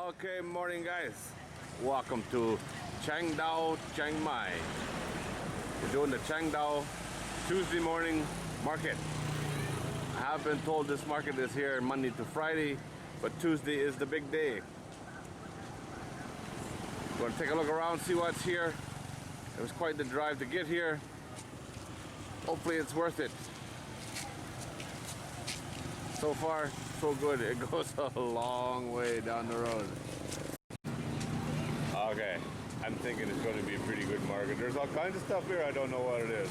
Okay, morning guys. Welcome to Chiang Dao, Chiang Mai. We're doing the Chiang Dao Tuesday morning market. I have been told this market is here Monday to Friday, but Tuesday is the big day. We're going to take a look around, see what's here. It was quite the drive to get here. Hopefully it's worth it. So far, so good. It goes a long way down the road. Okay, I'm thinking it's going to be a pretty good market. There's all kinds of stuff here. I don't know what it is.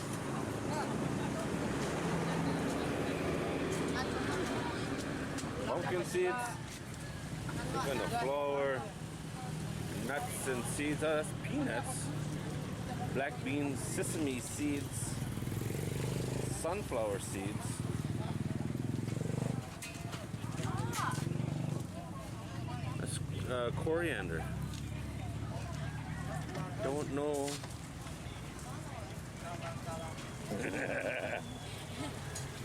Pumpkin seeds, even the flour, nuts and seeds. Oh, that's peanuts. Black beans, sesame seeds, sunflower seeds. Coriander. Don't know.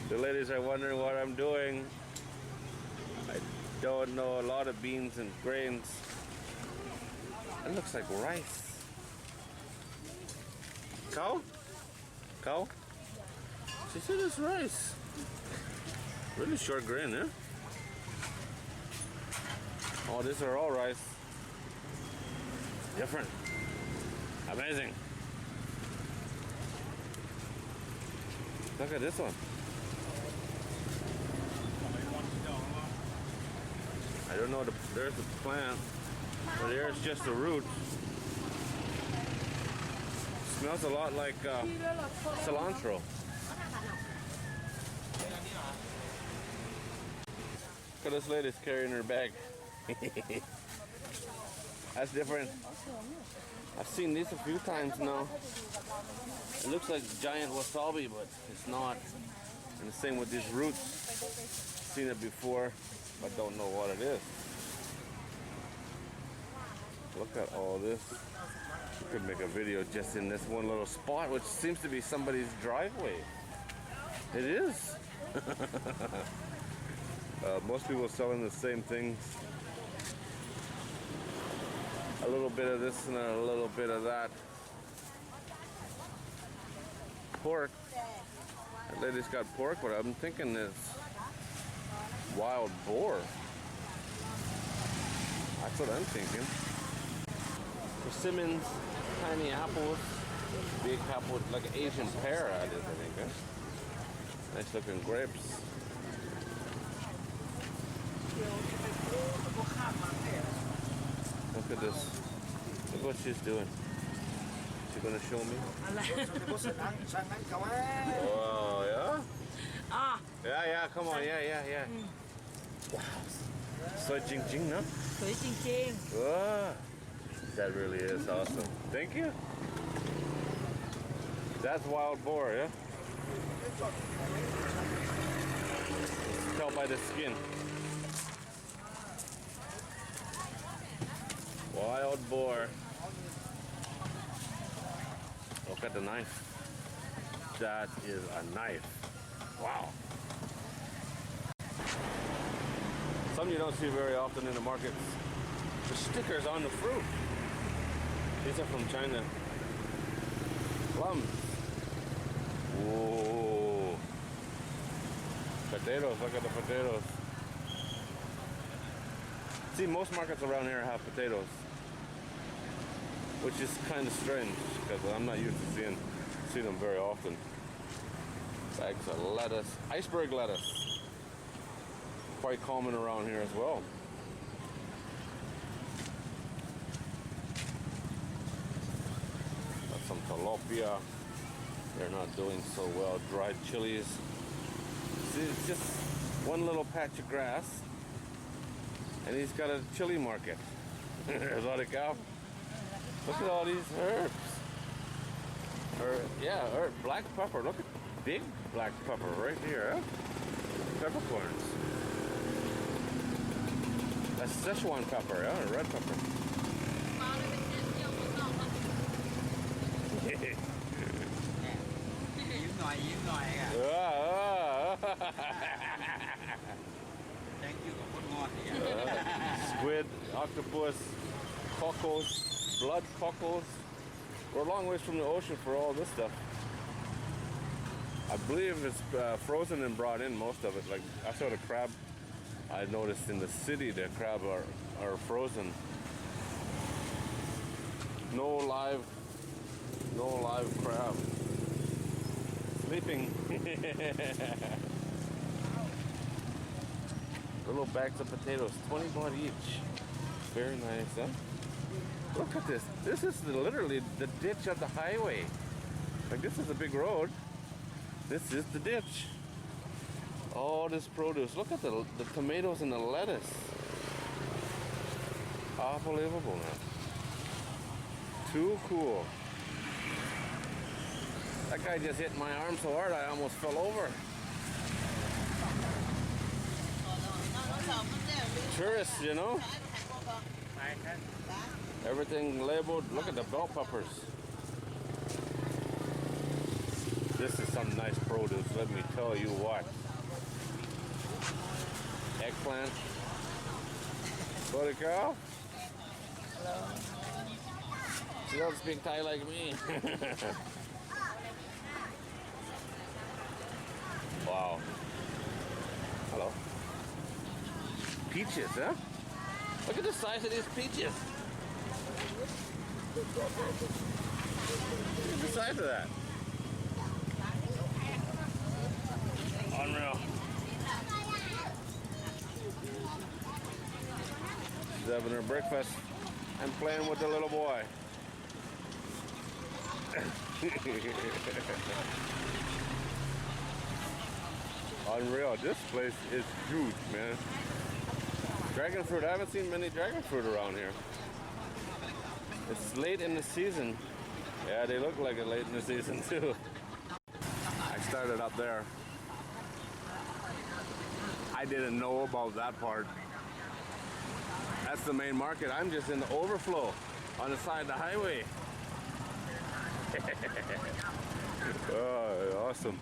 The ladies are wondering what I'm doing. I don't know a lot of beans and grains. It looks like rice. Cow? Cow? She said it's rice. Really short grain, huh? Oh, these are all rice. Different. Amazing. Look at this one. I don't know, there's the plant, but there's just the root. Smells a lot like cilantro. Look at this lady's carrying her bag. That's different. I've seen these a few times now. It looks like giant wasabi, but it's not. And the same with these roots. Seen it before, but don't know what it is. Look at all this. You could make a video just in this one little spot, which seems to be somebody's driveway. It is. Most people selling the same things. A little bit of this and a little bit of that. Pork. That lady's got pork, but I'm thinking it's wild boar. That's what I'm thinking. Persimmons, tiny apples, big apple, like an Asian pear I think. Huh? Nice looking grapes. Look at this. Look what she's doing. She's gonna show me. Oh, yeah? Yeah, come on, yeah. Wow. So jing jing, no? Wow. That really is awesome. Thank you. That's wild boar, yeah? Tell by the skin. Wild boar. Look at the knife. That is a knife. Wow. Some you don't see very often in the markets. The stickers on the fruit. These are from China. Plums. Whoa. Potatoes. Look at the potatoes. See, most markets around here have potatoes, which is kind of strange because I'm not used to seeing them very often. Bags of lettuce, iceberg lettuce, quite common around here as well. Got some tilapia. They're not doing so well. Dried chilies. See, it's just one little patch of grass. And he's got a chili market. There's a lot of cow. Look at all these herbs. Black pepper. Look at big black pepper right here. Huh? Peppercorns. That's Szechuan pepper, yeah, red pepper. Squid octopus, cockles, blood cockles. We're a long ways from the ocean for all this stuff. I believe it's frozen and brought in, most of it. Like I saw the crab. I noticed in the city the crab are frozen. No live crab. Sleeping. Little bags of potatoes, 20 baht each. Very nice, huh? Look at this. This is literally the ditch of the highway. Like this is a big road. This is the ditch. All this produce. Look at the tomatoes and the lettuce. Unbelievable, man. Too cool. That guy just hit my arm so hard I almost fell over. Tourists, you know? Everything labeled. Look at the bell peppers. This is some nice produce, let me tell you what. Eggplant. Sorry, cow. Hello. She don't speak Thai like me. Wow. Hello. Peaches, huh? Look at the size of these peaches. Look at the size of that. Unreal. She's having her breakfast and playing with the little boy. Unreal. This place is huge, man. Dragon fruit. I haven't seen many dragon fruit around here. It's late in the season. Yeah, they look like it late in the season too. I started up there. I didn't know about that part. That's the main market. I'm just in the overflow on the side of the highway. Oh, awesome.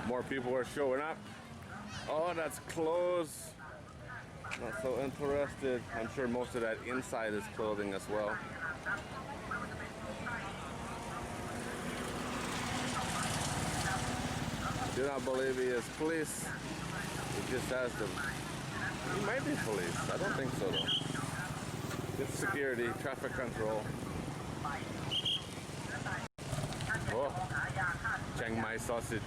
More people are showing up. Oh, that's clothes. Not so interested. I'm sure most of that inside is clothing as well. Do not believe he is police. He just asked him. He might be police. I don't think so though. It's security, traffic control. Oh, Chiang Mai sausage.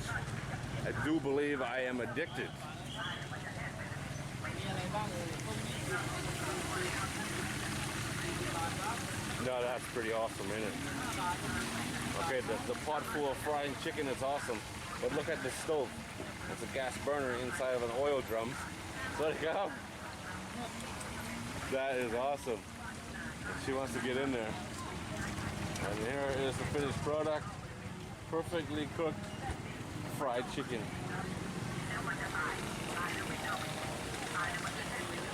I do believe I am addicted. No, that's pretty awesome, isn't it? Okay, the pot full of frying chicken is awesome. But look at the stove. It's a gas burner inside of an oil drum. Let it go. That is awesome. She wants to get in there. And here is the finished product. Perfectly cooked fried chicken.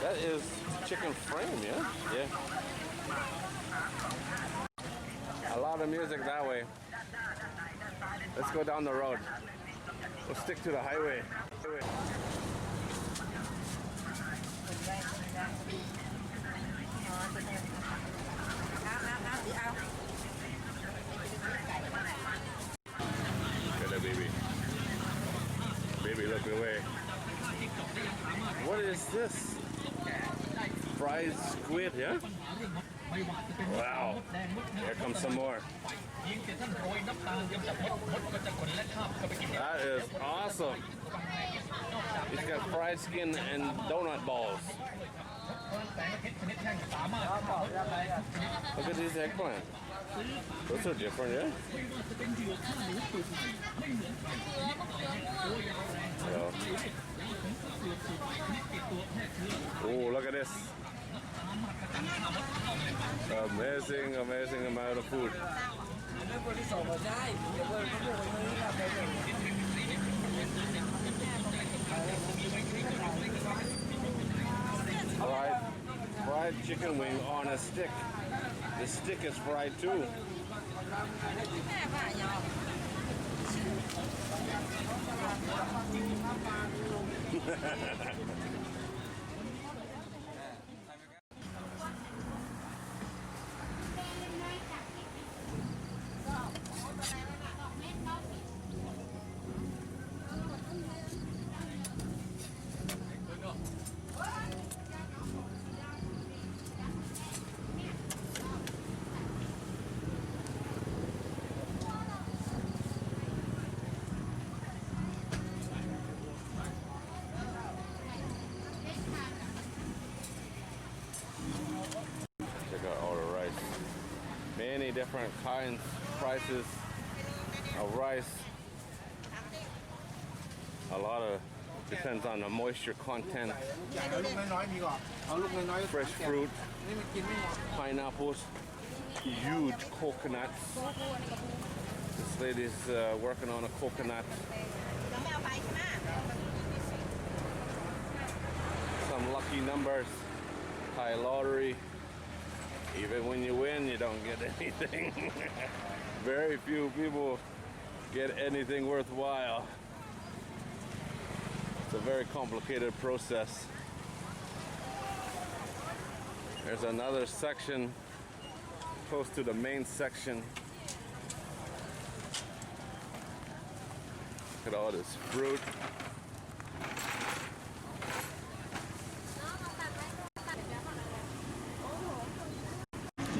That is chicken frame, yeah? Yeah. A lot of music that way. Let's go down the road. We'll stick to the highway. Look at that baby. Baby, look away. What is this? Fried squid, yeah? Wow. Here comes some more. That is awesome. It's got fried skin and donut balls. Look at these eggplant. Those are different, yeah? Oh, look at this. Amazing, amazing amount of food. Fried chicken wing on a stick. The stick is fried too. Check out all the rice. Many different kinds, prices of rice. A lot of depends on the moisture content. Fresh fruit, pineapples, huge coconuts. This lady's working on a coconut. Some lucky numbers, high lottery. Even when you win, you don't get anything. Very few people get anything worthwhile. It's a very complicated process. There's another section close to the main section. Look at all this fruit.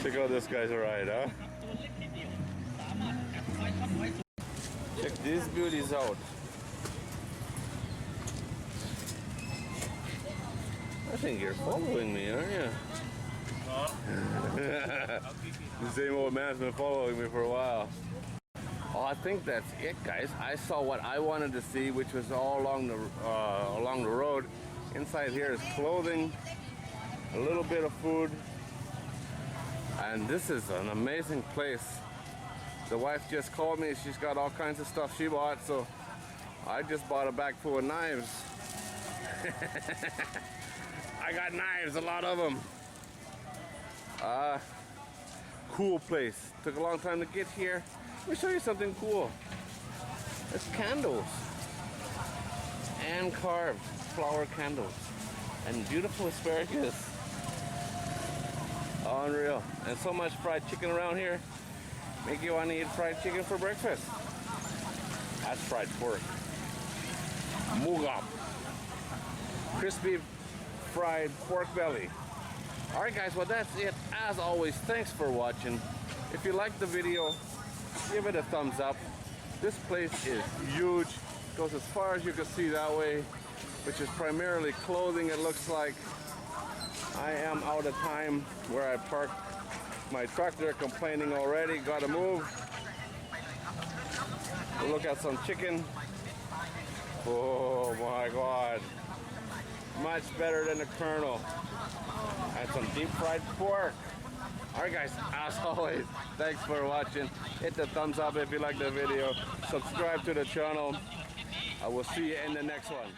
Check out this guy's ride, huh? Check these beauties out. I think you're following me, aren't you? The same old man's been following me for a while. Oh, I think that's it, guys. I saw what I wanted to see, which was all along the road. Inside here is clothing, a little bit of food, and this is an amazing place. The wife just called me. She's got all kinds of stuff she bought, so I just bought a bag full of knives. I got knives, a lot of them. Cool place. Took a long time to get here. Let me show you something cool. It's candles. Hand carved flower candles. And beautiful asparagus. Unreal. And so much fried chicken around here. Make you want to eat fried chicken for breakfast. That's fried pork. Mugap. Crispy fried pork belly. Alright guys, well that's it. As always, thanks for watching. If you liked the video, give it a thumbs up. This place is huge. Goes as far as you can see that way, which is primarily clothing, it looks like. I am out of time where I parked my truck. They're complaining already. Gotta move. We'll look at some chicken. Oh my God. Much better than the Colonel. And some deep fried pork. Alright guys, as always, thanks for watching. Hit the thumbs up if you like the video. Subscribe to the channel. I will see you in the next one.